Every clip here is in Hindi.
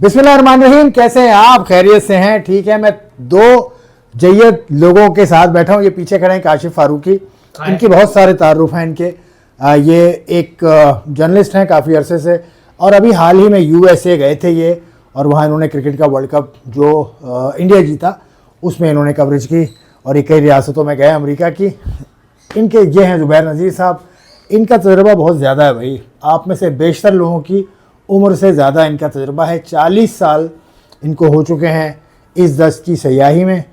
बिस्मिल्लाहिर्रहमानिर्रहीम। कैसे हैं आप? खैरियत से हैं? ठीक है। मैं दो जय्यद लोगों के साथ बैठा हूँ। ये पीछे खड़े हैं काशिफ फारूकी। इनकी बहुत सारे तारुफ हैं इनके। ये एक जर्नलिस्ट हैं काफ़ी अरसे से, और अभी हाल ही में यूएसए गए थे ये, और वहाँ इन्होंने क्रिकेट का वर्ल्ड कप जो इंडिया जीता उसमें इन्होंने कवरेज की, और ये कई रियासतों में गए अमेरिका की। इनके ये हैं ज़ुबैर नज़ीर साहब। इनका तजुर्बा बहुत ज़्यादा है भाई, आप में से बेशतर लोगों की उम्र से ज़्यादा इनका तजुर्बा है। 40 साल इनको हो चुके हैं इस दस्त की सयाही में।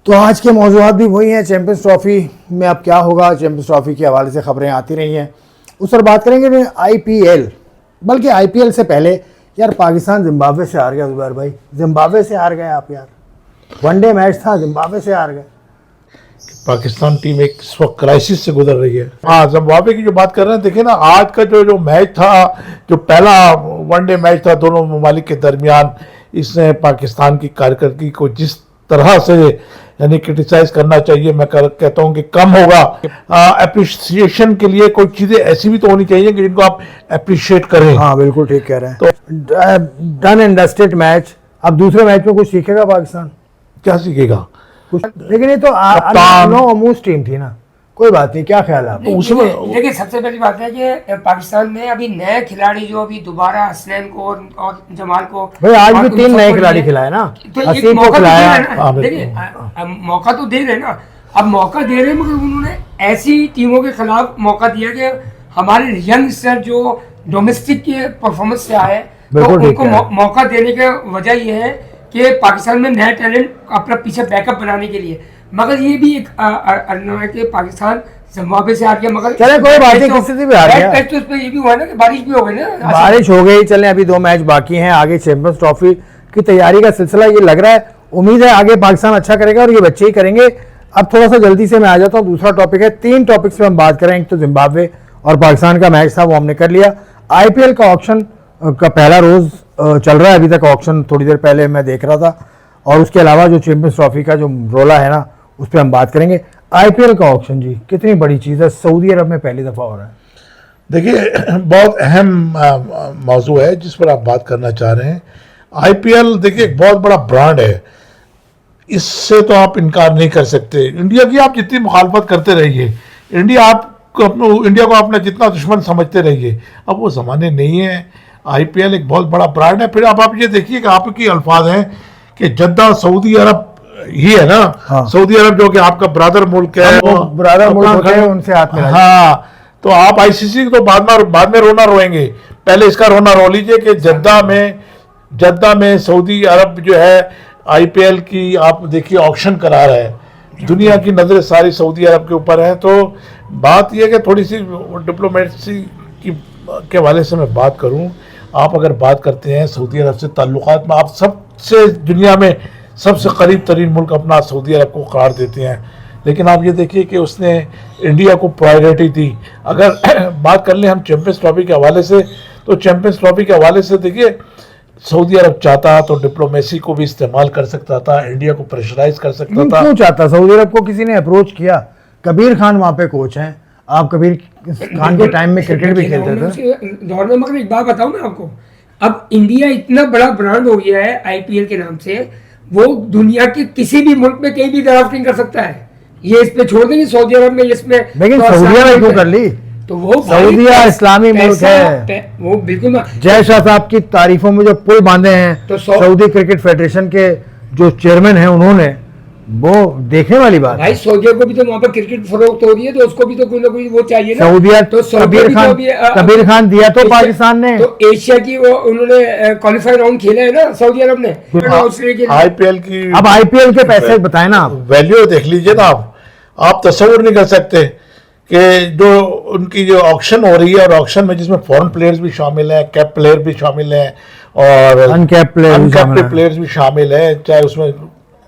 तो आज के मौज़ूआत भी वही हैं, चैम्पियंस ट्रॉफ़ी में अब क्या होगा। चैम्पियंस ट्रॉफ़ी के हवाले से ख़बरें आती रही हैं, उस पर बात करेंगे। आईपीएल, बल्कि आईपीएल से पहले यार पाकिस्तान जिम्बाब्वे से हार गया। ज़ुबैर भाई, जिम्बाब्वे से हार गए आप यार। वनडे मैच था, जिम्बाब्वे से हार गए। पाकिस्तान टीम एक इस वक्त क्राइसिस से गुजर रही है। हाँ, जिम्बाब्वे की जो बात कर रहे हैं, देखिए ना आज का जो मैच था, जो पहला वनडे मैच था दोनों ममालिक के दरमियान, इसने पाकिस्तान की कारकर्दगी को जिस तरह से यानी क्रिटिसाइज करना चाहिए, मैं कहता हूँ कि कम होगा। अप्रिसिएशन के लिए कोई चीज़ें ऐसी भी तो होनी चाहिए कि जिनको आप अप्रिशिएट करें। हाँ बिल्कुल ठीक कह रहे हैं। तो डन एंड डस्टेड मैच। अब दूसरे मैच में कुछ सीखेगा पाकिस्तान? क्या सीखेगा कुछ, लेकिन ये तो नो अमूस टीम थी ना। कोई बात नहीं, क्या ख्याल है आपको? उसमें देखिए, सबसे पहली बात है कि पाकिस्तान में अभी नए खिलाड़ी जो अभी दोबारा हसनैन को और जमाल को, भाई आज भी 3 नए खिलाड़ी खिलाए ना, तो हसीब को खिलाया। देखिए मौका तो दे रहे ना, अब मौका दे रहे, मगर उन्होंने ऐसी टीमों के खिलाफ मौका दिया कि हमारे यंगस्टर जो डोमेस्टिक के परफॉर्मेंस से आए, तो उनको मौका देने की वजह यह है कि पाकिस्तान में नया टैलेंट अपना पीछे बैकअप बनाने के लिए। मगर ये भी एक है कि पाकिस्तान जिम्बाब्वे से हार गया, मगर चले कोई बात नहीं, किसी से भी हार गया। तो इसमें ये भी हुआ ना कि बारिश भी हो गई ना, बारिश हो गई। चले अभी 2 मैच बाकी हैं, आगे चैंपियंस ट्रॉफी की तैयारी का सिलसिला ये लग रहा है। उम्मीद है आगे पाकिस्तान अच्छा करेगा और ये बच्चे ही करेंगे। अब थोड़ा सा जल्दी से मैं आ जाता हूँ, दूसरा टॉपिक है। 3 टॉपिक्स पे हम बात करें। एक तो जिम्बाब्वे और पाकिस्तान का मैच था, वो हमने कर लिया। आईपीएल का ऑक्शन का पहला रोज चल रहा है, अभी तक ऑक्शन थोड़ी देर पहले मैं देख रहा था, और उसके अलावा जो चैंपियंस ट्रॉफी का जो रोला है ना, उस पर हम बात करेंगे। आईपीएल का ऑक्शन जी कितनी बड़ी चीज़ है, सऊदी अरब में पहली दफ़ा हो रहा है। देखिए बहुत अहम मौजू है जिस पर आप बात करना चाह रहे हैं। आईपीएल देखिए एक बहुत बड़ा ब्रांड है, इससे तो आप इनकार नहीं कर सकते। इंडिया की आप जितनी मुखालफत करते रहिए, इंडिया को अपना जितना दुश्मन समझते रहिए, अब वो ज़माने नहीं है। आईपीएल एक बहुत बड़ा ब्रांड है। फिर आप ये देखिए कि आपकी अल्फाज हैं कि जद्दा सऊदी अरब ही है ना। हाँ। सऊदी अरब जो कि आपका ब्रादर मुल्क है, वो ब्रादर मुल्क होते हैं, उनसे हाथ में। हाँ, तो आप आईसीसी तो बाद में रोना रोएंगे, पहले इसका रोना रो लीजिए कि जद्दा में सऊदी अरब जो है आईपीएल की आप देखिए ऑक्शन करा रहा है। दुनिया की नजरें सारी सऊदी अरब के ऊपर है। तो बात यह कि थोड़ी सी डिप्लोमेसी के हवाले से मैं बात करूं, आप अगर बात करते हैं सऊदी अरब से ताल्लुकात में, आप सबसे दुनिया में सबसे करीब तरीन मुल्क अपना सऊदी अरब को करार देते हैं, लेकिन आप ये देखिए कि उसने इंडिया को प्रायोरिटी दी। अगर बात कर लें हम चैंपियंस ट्रॉफी के हवाले से, तो चैंपियंस ट्रॉफी के हवाले से देखिए सऊदी अरब चाहता तो डिप्लोमेसी को भी इस्तेमाल कर सकता था, इंडिया को प्रेशराइज कर सकता था। क्यों चाहता? सऊदी अरब को किसी ने अप्रोच किया? कबीर खान वहाँ पे कोच हैं, आप कबीर खान के टाइम में क्रिकेट भी खेलते थे दौर में। मगर एक बात बताऊं मैं आपको, अब इंडिया इतना बड़ा ब्रांड हो गया है आईपीएल के नाम से, वो दुनिया के किसी भी मुल्क में कहीं भी ड्राफ्टिंग कर सकता है। ये इस पे छोड़ देंगे सऊदी अरब में, इसमें लेकिन सऊदी अरब क्यों कर ली? तो वो सऊदीया इस्लामी मुल्क है, वो बिल्कुल। जय शाह साहब की तारीफों में जो पुल बांधे हैं तो सऊदी क्रिकेट फेडरेशन के जो चेयरमैन हैं उन्होंने, वो देखने वाली बात। भाई सऊदिया को भी तो वहाँ पर क्रिकेट फरोख्त हो रही है, तो उसको भी तो कोई ना कोई वो चाहिए ना। सऊदिया तो कबीर खान दिया तो पाकिस्तान ने, तो एशिया की वो उन्होंने क्वालिफाई राउंड खेला है ना सऊदी अरब ने। आईपीएल की, अब आईपीएल के पैसे बताए ना, वैल्यू देख लीजिए ना। आप तस्वीर नहीं कर सकते कि जो उनकी जो ऑक्शन हो रही है, और ऑक्शन में जिसमें फॉरेन प्लेयर्स भी शामिल हैं, कैप प्लेयर भी शामिल हैं, और अनकैप प्लेयर्स भी शामिल हैं, चाहे उसमें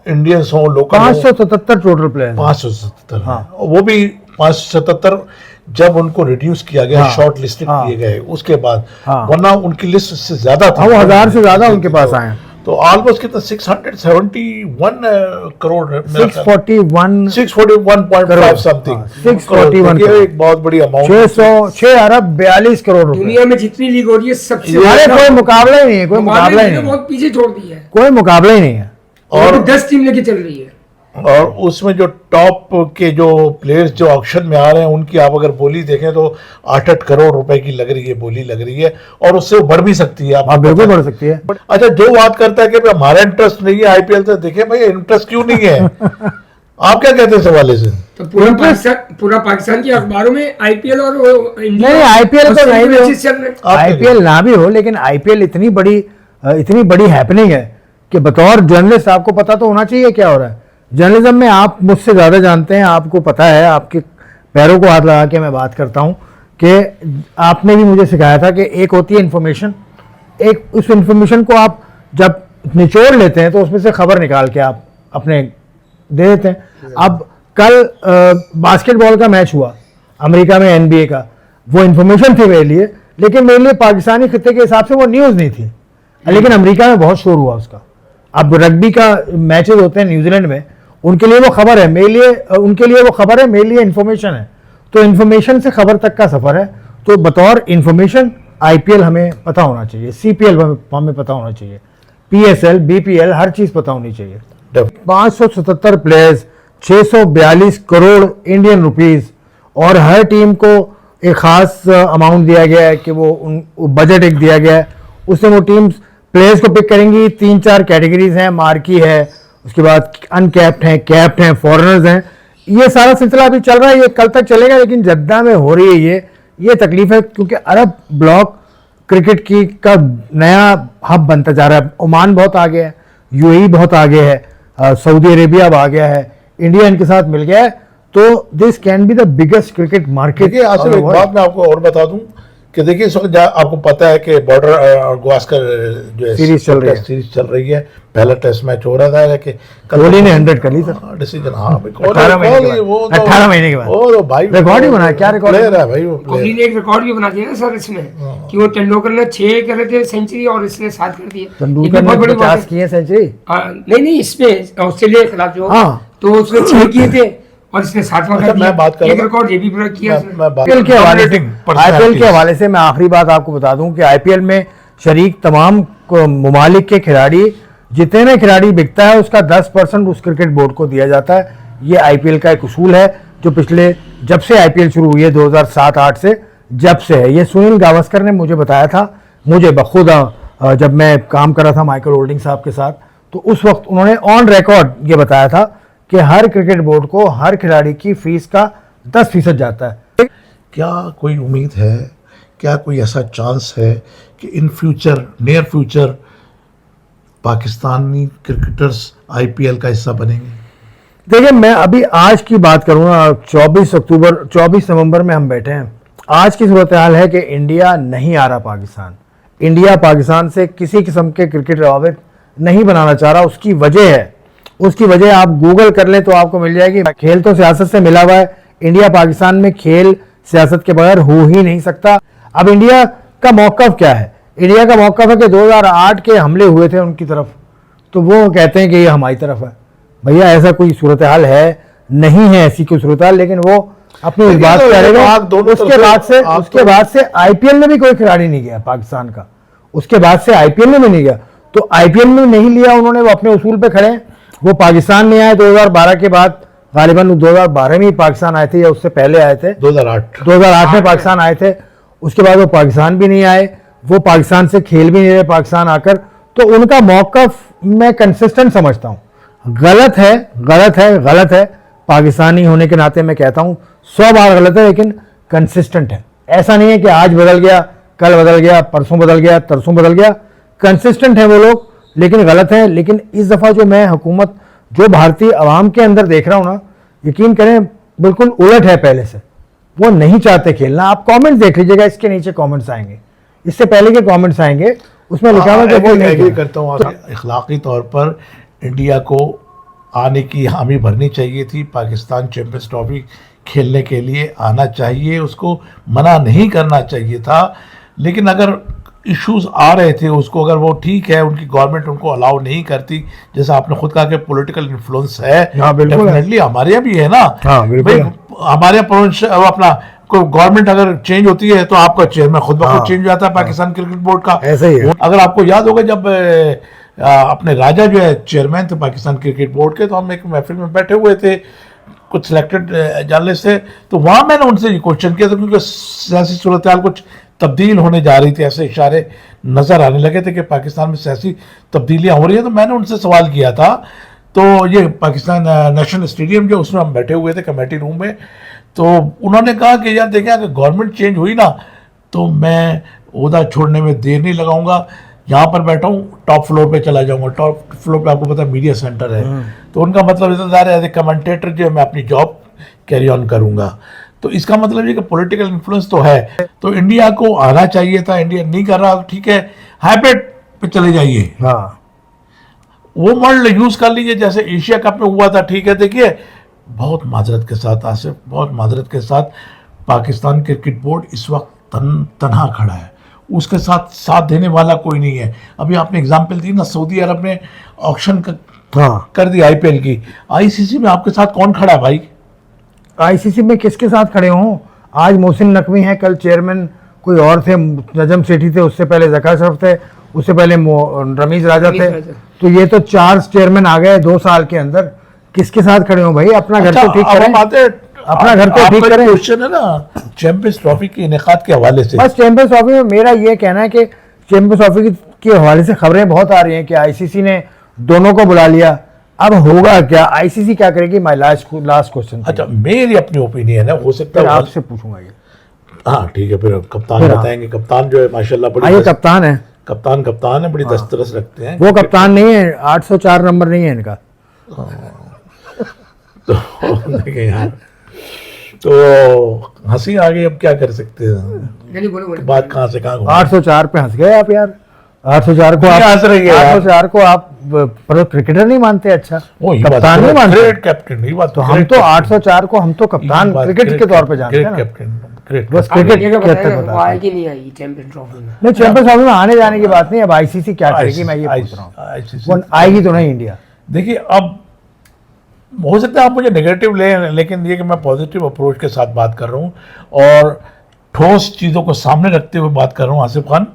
इंडियंस हों, लोकल। 577 total player, 577। हाँ, वो भी 577 जब उनको रिड्यूस किया गया, शॉर्ट लिस्टेड किए गए उसके बाद, वरना उनकी लिस्ट से ज्यादा था, वो 1000 से ज्यादा उनके पास आए। तो ऑलमोस्ट कितना 671 करोड़ है मेरा ख्याल। 641 641.5 समथिंग, हाँ, 641 देखिए करोड़। एक बहुत बड़ी अमाउंट। 6 अरब 42 करोड़ रुपए। दुनिया में जितनी लीग हो रही है सबसे अरे ज्यादा- कोई मुकाबला ही नहीं है, कोई मुकाबला ही नहीं है, बहुत पीछे छोड़ दिया है। कोई मुकाबला ही नहीं है। और 10 टीम लेके चल रही है। और उसमें जो टॉप के जो प्लेयर्स जो ऑक्शन में आ रहे हैं उनकी आप अगर बोली देखें तो 8-8 करोड़ रुपए की लग रही है, बोली लग रही है, और उससे वो बढ़ भी सकती है। हाँ बिल्कुल बढ़ सकती है। अच्छा, जो बात करता है कि भाई हमारा इंटरेस्ट नहीं है आईपीएल से, देखिए भाई इंटरेस्ट क्यों नहीं है आप क्या कहते हैं इस हवाले से? तो पूरा पाकिस्तान की अखबारों में आईपीएल और नहीं, IPL तो नहीं हो। चल रहे हैं। आईपीएल ना भी हो, लेकिन आईपीएल इतनी बड़ी हैपनिंग है कि बतौर जर्नलिस्ट आपको पता तो होना चाहिए क्या हो रहा है। जर्नलिज्म में आप मुझसे ज़्यादा जानते हैं, आपको पता है, आपके पैरों को हाथ लगा के मैं बात करता हूँ कि आपने भी मुझे सिखाया था कि एक होती है इन्फॉर्मेशन, एक उस इन्फॉर्मेशन को आप जब निचोड़ लेते हैं तो उसमें से खबर निकाल के आप अपने दे देते हैं। अब कल बास्केटबॉल का मैच हुआ अमेरिका में, NBA का, वो इन्फॉर्मेशन थी मेरे लिए, लेकिन मेरे लिए पाकिस्तानी खित्ते के हिसाब से वो न्यूज़ नहीं थी, लेकिन अमेरिका में बहुत शोर हुआ उसका। अब रग्बी का मैचेस होते हैं न्यूजीलैंड में, उनके लिए वो खबर है, मेरे लिए उनके लिए वो खबर है, मेरे लिए इन्फॉर्मेशन है। तो इन्फॉर्मेशन से खबर तक का सफ़र है। तो बतौर इन्फॉर्मेशन आईपीएल हमें पता होना चाहिए, CPL हमें पता होना चाहिए, PSL BPL हर चीज़ पता होनी चाहिए। 577 प्लेयर्स, 642 करोड़ इंडियन रुपीस, और हर टीम को एक ख़ास अमाउंट दिया गया है कि वो बजट एक दिया गया है, उसमें वो टीम्स प्लेयर्स को पिक करेंगी। 3-4 कैटेगरीज हैं, मार्की है, उसके बाद अनकैप्ड हैं, कैप्ड हैं, फॉरेनर्स हैं। ये सारा सिलसिला अभी चल रहा है, ये कल तक चलेगा, लेकिन जद्दा में हो रही है ये तकलीफ है, क्योंकि अरब ब्लॉक क्रिकेट की का नया हब बनता जा रहा है। ओमान बहुत आगे है, UAE बहुत आगे है, सऊदी अरेबिया अब आ गया है, इंडिया इनके साथ मिल गया है। तो this can be the biggest cricket market. देखिए आसिफ, एक बात मैं आपको और बता दूं कि देखिए इस वक्त आपको पता है कि बॉर्डर और गावस्कर जो है सीरीज चल रही है। पहला टेस्ट मैच हो रहा था कि कोहली ने 100 कर ली सर, डिसीजन। हाँ भाई, 18 महीने के बाद वो तो भाई रिकॉर्ड ही बना, क्या रिकॉर्ड प्लेयर है भाई वो कोहली ने एक रिकॉर्ड भी बना दिया ना सर इसमें, कि वो तेंदुलकर ने 6 कर रहे थे सेंचुरी और इसने 7 कर दिए। तेंदुलकर ने 50 किए सेंचुरी। नहीं इसमें ऑस्ट्रेलिया के खिलाफ जो, हाँ। तो उसने 6 किए थे और इसने 7वां कर दिया। मैं बात कर रहा एक रिकॉर्ड ये भी पूरा किया इसने। आईपीएल के हवाले से मैं आखिरी बात आपको बता दूं कि आईपीएल में शरीक तमाम ममालिक के खिलाड़ी, जितने खिलाड़ी बिकता है उसका 10% उस क्रिकेट बोर्ड को दिया जाता है। ये आईपीएल का एक उसूल है जो पिछले जब से आईपीएल शुरू हुई है 2007-8 से जब से है। ये सुनील गावस्कर ने मुझे बताया था, मुझे बखुदा जब मैं काम कर रहा था माइकल होल्डिंग साहब के साथ, तो उस वक्त उन्होंने ऑन रिकॉर्ड ये बताया था कि हर क्रिकेट बोर्ड को हर खिलाड़ी की फीस का 10% जाता है। क्या कोई उम्मीद है, क्या कोई ऐसा चांस है कि in future, near future, Pakistani cricketers IPL का हिस्सा बनेंगे? देखिए, मैं अभी आज की बात करूँगा, 24 नवंबर में हम बैठे हैं। आज की सूरत हाल है कि इंडिया नहीं आ रहा पाकिस्तान। इंडिया पाकिस्तान से किसी किस्म के क्रिकेट रवाबित नहीं बनाना चाह रहा। उसकी वजह आप गूगल कर लें तो आपको मिल जाएगी। खेल तो सियासत से मिला हुआ है, इंडिया पाकिस्तान में खेल सियासत के बगैर हो ही नहीं सकता। अब इंडिया का मौक़िफ़ क्या है? इंडिया का मौक़िफ़ है कि 2008 के हमले हुए थे उनकी तरफ, तो वो कहते हैं कि ये हमारी तरफ है। भैया ऐसा कोई सूरत हाल है नहीं है, ऐसी कोई सूरत हाल, लेकिन वो अपनी इस बात करेगा। उसके बाद से आईपीएल में भी कोई खिलाड़ी नहीं गया पाकिस्तान का, उसके बाद से आईपीएल में भी नहीं गया। तो आईपीएल में नहीं लिया उन्होंने, वो अपने उसूल पे खड़े हैं। वो पाकिस्तान में आए 2012 के बाद, गालिबन 2012 में ही पाकिस्तान आए थे या उससे पहले आए थे? 2008 में पाकिस्तान आए थे। उसके बाद वो पाकिस्तान भी नहीं आए, वो पाकिस्तान से खेल भी नहीं रहे पाकिस्तान आकर। तो उनका मौक़िफ़ मैं कंसिस्टेंट समझता हूँ। गलत है पाकिस्तानी होने के नाते मैं कहता हूँ 100 बार गलत है, लेकिन कंसिस्टेंट है। ऐसा नहीं है कि आज बदल गया, कल बदल गया, परसों बदल गया, तरसों बदल गया। कंसिस्टेंट है वो लोग, लेकिन गलत है। लेकिन इस दफ़ा जो मैं हुकूमत, जो भारतीय अवाम के अंदर देख रहा हूँ ना, यकीन करें बिल्कुल उलट है पहले से। वो नहीं चाहते खेलना। आप कमेंट देख लीजिएगा, इसके नीचे कमेंट्स आएंगे, इससे पहले के कमेंट्स आएंगे, उसमें लिखा हुआ है कि वो नहीं एग्री करता हूँ। अखलाकी तौर पर इंडिया को आने की हामी भरनी चाहिए थी। पाकिस्तान चैंपियंस ट्रॉफी खेलने के लिए आना चाहिए, उसको मना नहीं करना चाहिए था। लेकिन अगर इश्यूज आ रहे थे उसको, अगर वो ठीक है, उनकी गवर्नमेंट उनको अलाउ नहीं करती, जैसा आपने खुद कहा कि पॉलिटिकल इन्फ्लुएंस है, हाँ, बिल्कुल है। डेफिनेटली हमारे यहाँ भी है ना। हाँ, बिल्कुल भाई है। हमारे यहाँ अपना कोई गवर्नमेंट अगर चेंज होती है तो आपका चेयरमैन खुद ब खुद हाँ, चेंज हो जाता है पाकिस्तान क्रिकेट बोर्ड का। ऐसे ही है। अगर आपको याद होगा जब अपने राजा जो है चेयरमैन थे पाकिस्तान क्रिकेट बोर्ड के, तो हम एक महफिल में बैठे हुए थे, कुछ सिलेक्टेड जर्नलिस्ट थे, तो वहां मैंने उनसे ये क्वेश्चन किया था, क्योंकि सियासी सूरत हाल कुछ तब्दील होने जा रही थी, ऐसे इशारे नजर आने लगे थे कि पाकिस्तान में सियासी तब्दीलियां हो रही हैं। तो मैंने उनसे सवाल किया था, तो ये पाकिस्तान नेशनल स्टेडियम जो, उसमें हम बैठे हुए थे कमेटी रूम में, तो उन्होंने कहा कि यार देखें, अगर गवर्नमेंट चेंज हुई ना तो मैं ओहदा छोड़ने में देर नहीं लगाऊंगा, यहाँ पर बैठा हूँ, टॉप फ्लोर पे चला जाऊंगा। टॉप फ्लोर पे आपको पता है मीडिया सेंटर है, तो उनका मतलब इतना एज ए कमेंटेटर जो है मैं अपनी जॉब कैरी ऑन करूंगा। तो इसका मतलब ये कि पॉलिटिकल इन्फ्लुएंस तो है, तो इंडिया को आना चाहिए था, इंडिया नहीं कर रहा, ठीक है, हाइब्रिड पे चले जाइए, हाँ, वो मॉडल यूज कर लीजिए जैसे एशिया कप में हुआ था, ठीक है। देखिए बहुत माजरत के साथ आसिफ, बहुत माजरत के साथ, पाकिस्तान क्रिकेट बोर्ड इस वक्त तनहा खड़ा है, उसके साथ साथ देने वाला कोई नहीं है। अभी आपने एग्जांपल दी ना, सऊदी अरब ने ऑक्शन कर दी आईपीएल की, आईसीसी में आपके साथ कौन खड़ा है भाई? आईसीसी में किसके साथ खड़े हों? आज मोहसिन नकवी हैं, कल चेयरमैन कोई और थे, नजम सेठी थे, उससे पहले जका शरफ थे, उससे पहले रमीज राजा थे। तो ये तो 4 चेयरमैन आ गए 2 साल के अंदर। किसके साथ खड़े हो भाई? अपना घर तो ठीक करें, अपना घर तो ठीक करें। क्वेश्चन है ना चैंपियंस ट्रॉफी के इनेकाद के हवाले से, बस चैंपियंस ट्रॉफी में मेरा ये कहना है कि चैंपियंस ट्रॉफी के हवाले से खबरें बहुत आ रही हैं कि आईसीसी ने दोनों को बुला लिया। अब होगा क्या? आईसीसी क्या करेगी? My last question. अच्छा, मेरी अपनी ओपिनियन है, हो सकता फिर है आपसे पूछूंगा ये। हाँ ठीक है, फिर कप्तान फिर बताएंगे। कप्तान जो है माशाल्लाह बड़ी ये कप्तान है, कप्तान है, बड़ी दस्तरस रखते हैं। वो कप्तान नहीं है, 804 नंबर नहीं है इनका। तो देखें यार, तो हंसी आ गई, अब क्या कर सकते हैं, बोलो बात कहाँ से कहाँ घूम 804 पे हंस गए आप यार। 804 को नहीं हंस रही है यार। 804 को आप पर क्रिकेटर नहीं मानते? अच्छा, वो ये बात कप्तान नहीं मानते? ग्रेट कैप्टन, ये बात तो हम तो 804 को हम तो कप्तान क्रिकेट के तौर पे जानते हैं ग्रेट ना। कैप्टन, ग्रेट बस क्रिकेट के अंदर पता है। आएगी नहीं आएगी चैंपियन ट्रॉफी में? नहीं, चैंपियंस ट्रॉफी में आने जाने की बात नहीं, अब आईसीसी क्या करेगी मैं ये पूछ रहा हूँ। आईसीसी वो आएगी तो नहीं इंडिया। देखिए, अब हो सकता है आप मुझे नेगेटिव लें, लेकिन ये कि मैं पॉजिटिव अप्रोच के साथ बात कर रहा हूँ और ठोस चीज़ों को सामने रखते हुए बात कर रहा हूँ। आसिफ खान,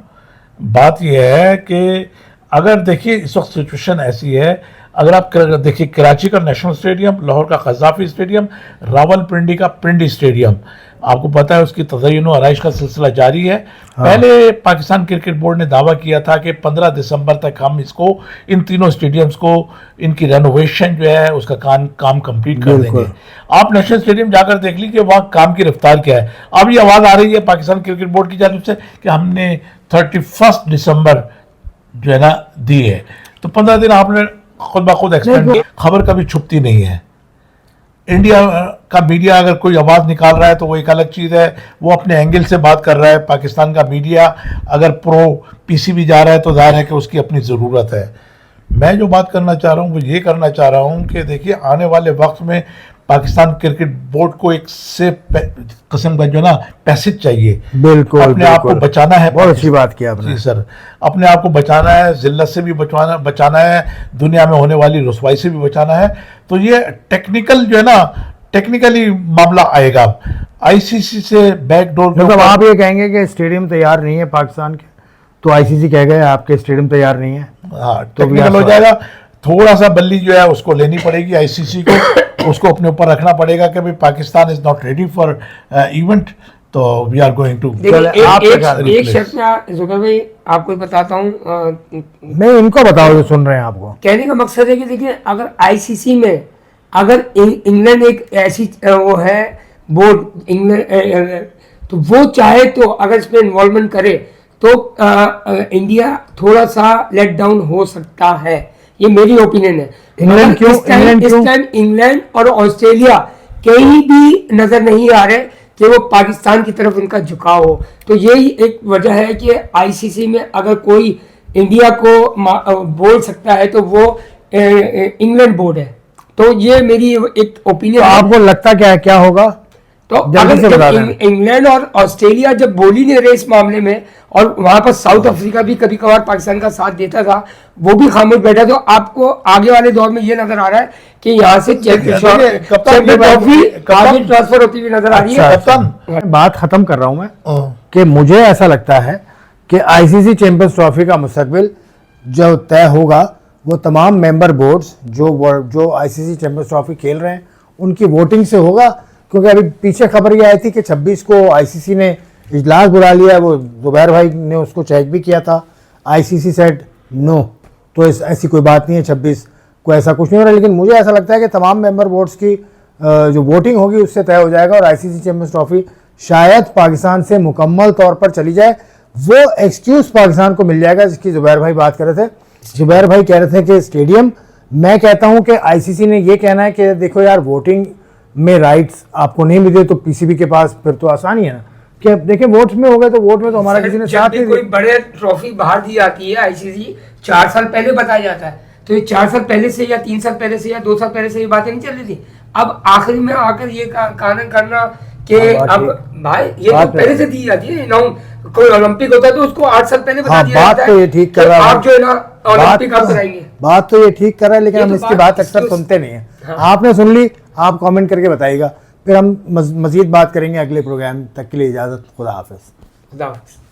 बात यह है कि अगर देखिए इस वक्त सिचुएशन ऐसी है, अगर आप देखिए कराची का नेशनल स्टेडियम, लाहौर का कज़ाफी स्टेडियम, रावलपिंडी का पिंडी स्टेडियम, आपको पता है उसकी तज़य्युन और आराइश का सिलसिला जारी है। पहले पाकिस्तान क्रिकेट बोर्ड ने दावा किया था कि 15 दिसंबर तक हम इसको, इन तीनों स्टेडियम्स को, इनकी रेनोवेशन जो है उसका काम कंप्लीट कर देंगे। आप नेशनल स्टेडियम जाकर देख लीजिए वहाँ काम की रफ्तार क्या है। अब ये आवाज़ आ रही है पाकिस्तान क्रिकेट बोर्ड की जानिब से कि हमने 31 दिसंबर जो है ना दी है, तो 15 दिन आपने खुद ब खुद एक्सटेंड किया। खबर कभी छुपती नहीं है। इंडिया का मीडिया अगर कोई आवाज़ निकाल रहा है तो वो एक अलग चीज़ है, वो अपने एंगल से बात कर रहा है। पाकिस्तान का मीडिया अगर प्रो पीसीबी जा रहा है तो जाहिर है कि उसकी अपनी ज़रूरत है। मैं जो बात करना चाह रहा हूँ वो ये करना चाह रहा हूँ कि देखिए आने वाले वक्त में पाकिस्तान क्रिकेट बोर्ड को एक से किस्म का जो ना पैसेज चाहिए। बिल्कुल, अपने आप को बचाना है। बहुत अच्छी बात की आपने। जी सर, अपने आप को बचाना है, जिल्लत से भी बचाना है, दुनिया में होने वाली रुसवाई से भी बचाना है। तो ये टेक्निकल जो है ना, टेक्निकली मामला आएगा आईसीसी से बैकडोर। मतलब आप ये कहेंगे कि स्टेडियम तैयार नहीं है पाकिस्तान के, तो आईसीसी कह गए आपके स्टेडियम तैयार नहीं है, हाँ तो टेक्निकल हो जाएगा। थोड़ा सा बल्ली जो है उसको लेनी पड़ेगी आईसीसी को, उसको अपने ऊपर रखना पड़ेगा कि भाई Pakistan is not ready for event, तो वी आर गोइंग टू। एक शर्त में जुबैर भाई आपको बताता हूँ, नहीं इनको बताओ जो सुन रहे हैं आपको। कहने का मकसद है कि देखिए अगर आईसीसी में अगर इंग्लैंड एक ऐसी वो है बोर्ड इंग्लैंड, तो वो चाहे तो अगर इसमें इन्वॉल्वमेंट करे तो इंडिया थोड़ा सा लेट डाउन हो सकता है, ये मेरी ओपिनियन है। इंग्लैंड क्यों? इस टाइम इंग्लैंड और ऑस्ट्रेलिया कहीं भी नजर नहीं आ रहे कि वो पाकिस्तान की तरफ उनका झुकाव हो। तो यही एक वजह है कि आईसीसी में अगर कोई इंडिया को बोल सकता है तो वो इंग्लैंड बोर्ड है। तो ये मेरी एक ओपिनियन तो है। आपको लगता क्या है क्या होगा? तो जल्दी से अगर बता जब दें। इंग्लैंड और ऑस्ट्रेलिया जब बोली नहीं रहे इस मामले में, और वहां पर साउथ अफ्रीका भी कभी कभार पाकिस्तान का साथ देता था, वो भी खामोश बैठा, तो आपको आगे वाले दौर में ये नजर आ रहा है कि यहाँ से चैंपियन ट्रॉफी आगे ट्रांसफर होती हुई नजर आ रही है। कप्तान बात खत्म कर रहा हूं मैं कि मुझे ऐसा लगता है कि आईसीसी चैंपियंस ट्रॉफी का मुस्तकबिल जो तय होगा वो तमाम मेंबर बोर्ड्स जो आईसीसी चैंपियंस ट्रॉफी खेल रहे हैं उनकी वोटिंग से होगा। क्योंकि अभी पीछे खबर ये आई थी कि 26 को आईसीसी ने इजलास बुला लिया, वो जुबैर भाई ने उसको चेक भी किया था, आईसीसी सेड नो, तो ऐसी कोई बात नहीं है, 26 को ऐसा कुछ नहीं हो रहा। लेकिन मुझे ऐसा लगता है कि तमाम मेंबर बोर्ड्स की जो वोटिंग होगी उससे तय हो जाएगा और आईसीसी चैंपियंस ट्रॉफी शायद पाकिस्तान से मुकम्मल तौर पर चली जाए। वो एक्सक्यूज पाकिस्तान को मिल जाएगा जिसकी जुबैर भाई बात कर रहे थे। जुबैर भाई कह रहे थे कि स्टेडियम, मैं कहता हूं कि आईसीसी ने ये कहना है कि देखो यार वोटिंग में राइट्स आपको नहीं मिले तो पीसीबी के पास फिर तो आसानी है ना कि देखिए वोट में हो गए तो वोट में तो हमारा किसी ने जब साथ भी नहीं कोई दिया। बड़े ट्रॉफी बाहर दी जाती है आईसीसी 4 साल पहले बताया जाता है, तो ये 4 साल पहले से या 3 साल पहले से या 2 साल पहले से ये बातें नहीं चल रही थी। अब आखिरी में आकर ये कानून करना कि अब भाई ये तो पहले से दी जाती है ना, कोई ओलंपिक होता है तो उसको 8 साल पहले बता दिया बात जाता तो है ये ठीक कर रहा है। आप जो है ना ओलंपिक आप कराएंगे। बात तो ये ठीक कर रहा है लेकिन ये हम तो इसकी बात बात अक्सर excuse- सुनते नहीं है। हाँ। आपने सुन ली, आप कमेंट करके बताइएगा, फिर हम मजीद बात करेंगे अगले प्रोग्राम तक के लिए इजाजत, खुदा हाफिज। खुदा हाफिज़।